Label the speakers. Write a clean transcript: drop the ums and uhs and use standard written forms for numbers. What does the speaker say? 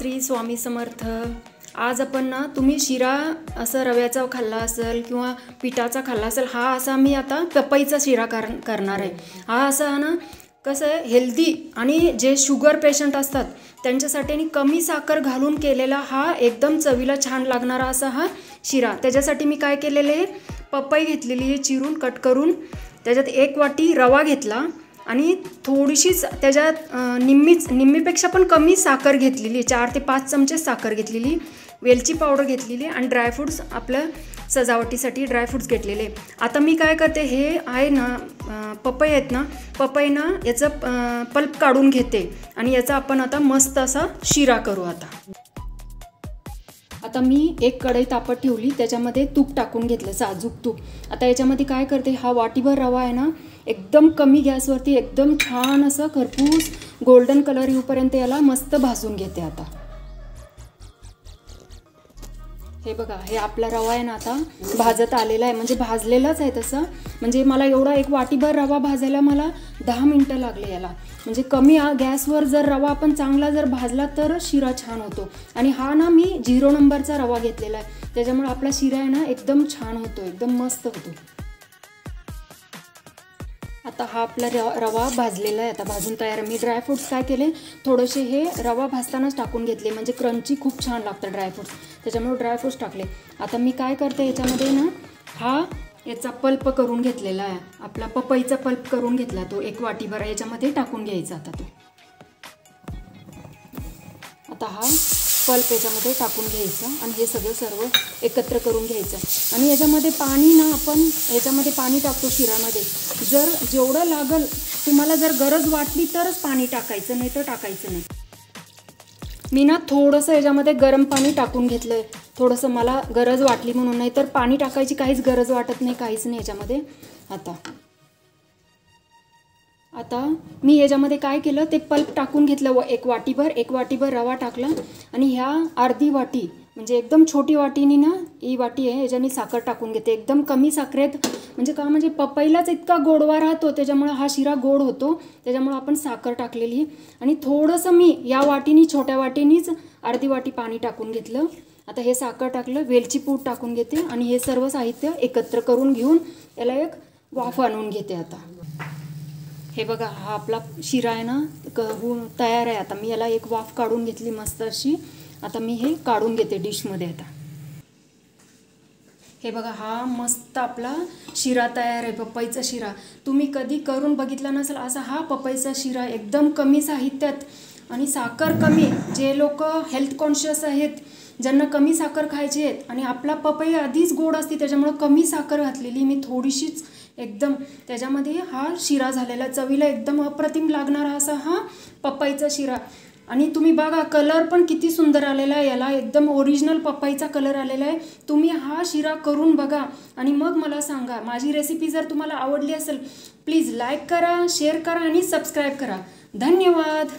Speaker 1: श्री स्वामी समर्थ। आज आपण ना तुम्ही शिरा असं रव्याचा खाल्ला असेल किंवा पिठाचा खाल्ला असेल, हा असा मी आता पपईचा शिरा करणार आहे। हा असा ना कसं आहे हेल्दी आणि जे शुगर पेशंट असतात त्यांच्यासाठी आणि कमी साखर घालून केलेला हा एकदम चवीला छान लागणारा असा हा शिरा। त्याच्यासाठी मी काय केलेले आहे, पपई घेतलेली आहे चिरून कट करून, त्याच्यात 1 वाटी रवा घेतला आणि थोडीशीच त्याच्यात निम्मीपेक्षा पण कमी साखर घेतलेली, 4 ते 5 चमचे साखर घेतलेली, वेलची पावडर घेतलेली आणि ड्रायफ्रूट्स आपल्या सजावटीसाठी ड्रायफ्रूट्स घेतलेले। आता मी काय करते, हे आहे ना पपई आहेत ना, पपई ना याचं पल्प काढून घेते आणि याचा आपण आता मस्त असा शिरा करू। आता मी एक कढई तापत ठेवली, त्याच्यामध्ये तूप टाकून घेतलं, साजूक तूप। आता याच्यामध्ये काय करते, हा वाटीभर रवा आहे ना एकदम कमी गॅसवरती एकदम छान असं खरपूस गोल्डन कलर येऊपर्यंत याला मस्त भाजून घेते। आता हे बघा, हे आपला रवा आहे ना आता भाजत आलेला आहे, म्हणजे भाजलेलाच आहे तसं। म्हणजे मला एवढा 1 वाटीभर रवा भाजायला मला 10 मिनटं लागले याला। म्हणजे कमी गॅसवर जर रवा आपण चांगला जर भाजला तर शिरा छान होतो। आणि हा ना मी 0 नंबरचा रवा घेतलेला आहे, त्याच्यामुळे आपला शिरा आहे ना एकदम छान होतो, एकदम मस्त होतो। आता हा आपला रवा भाजलेला आहे, आता भाजून तयार आहे। मी ड्रायफ्रूट्स काय केले, थोडेसे हे रवा भाजतानाच टाकून घेतले, म्हणजे क्रंची खूप छान लागतं ड्रायफ्रूट्स, त्याच्यामुळे ड्रायफ्रूट्स टाकले। आता मी काय करते, याच्यामध्ये ना हा याचा पल्प करून घेतलेला आहे, आपला पपईचा पल्प करून घेतला, तो 1 वाटीभर याच्यामध्ये टाकून घ्यायचा। आता हा पल्प याच्यामध्ये टाकून घ्यायचं आणि हे सर्व एकत्र करून घ्यायचं। आणि याच्यामध्ये पाणी ना, आपण याच्यामध्ये पाणी टाकतो शिऱ्यामध्ये, जर जेवढं लागल तुम्हाला जर गरज वाटली तरच पाणी टाकायचं, नाही तर टाकायचं नाही। मी ना थोडंसं याच्यामध्ये गरम पाणी टाकून घेतलं आहे, थोडंसं मला गरज वाटली म्हणून, नाही तर पाणी टाकायची काहीच गरज वाटत नाही, काहीच नाही याच्यामध्ये। आता मी याच्यामध्ये काय केलं, ते पल्प टाकून घेतलं 1 वाटीभर रवा टाकला आणि ह्या अर्धी वाटी, म्हणजे एकदम छोटी वाटीनी ना, ही वाटी आहे याच्याने साखर टाकून घेते, एकदम कमी साखरेत। म्हणजे पपईलाच इतका गोडवा राहतो, त्याच्यामुळे हा शिरा गोड होतो, त्याच्यामुळे आपण साखर टाकलेली। आणि थोडंसं मी या वाटीनी, छोट्या वाटीनीच अर्धी वाटी पाणी टाकून घेतलं। आता हे साखर टाकलं, वेलची पूड टाकून घेते आणि हे सर्व साहित्य एकत्र करून घेऊन याला एक वाफ आणून घेते। आता हे बघा, हा आपला शिरा आहे ना तयार आहे। आता मी याला एक वाफ काढून घेतली मस्त अशी। आता मी हे काढून घेते डिशमध्ये। आता हे बघा, हा मस्त आपला शिरा तयार आहे, पपईचा शिरा। तुम्ही कधी करून बघितला नसेल असा हा पपईचा शिरा, एकदम कमी साहित्यात आणि साखर कमी। जे लोक हेल्थ कॉन्शियस आहेत, ज्यांना कमी साखर खायची आहेत, आणि आपला पपई आधीच गोड असते त्याच्यामुळे कमी साखर घातलेली मी थोडीशीच, एकदम त्याच्यामध्ये हा शिरा झालेला, चवीला एकदम अप्रतिम लागणारा असा हा पपईचा शिरा। आणि तुम्ही बघा, कलर पण किती सुंदर आलेला आहे याला, एकदम ओरिजिनल पपईचा कलर आलेला आहे। तुम्ही हा शिरा करून बघा आणि मग मला सांगा। माझी रेसिपी जर तुम्हाला आवडली असेल, प्लीज लाईक करा, शेअर करा आणि सबस्क्राईब करा। धन्यवाद।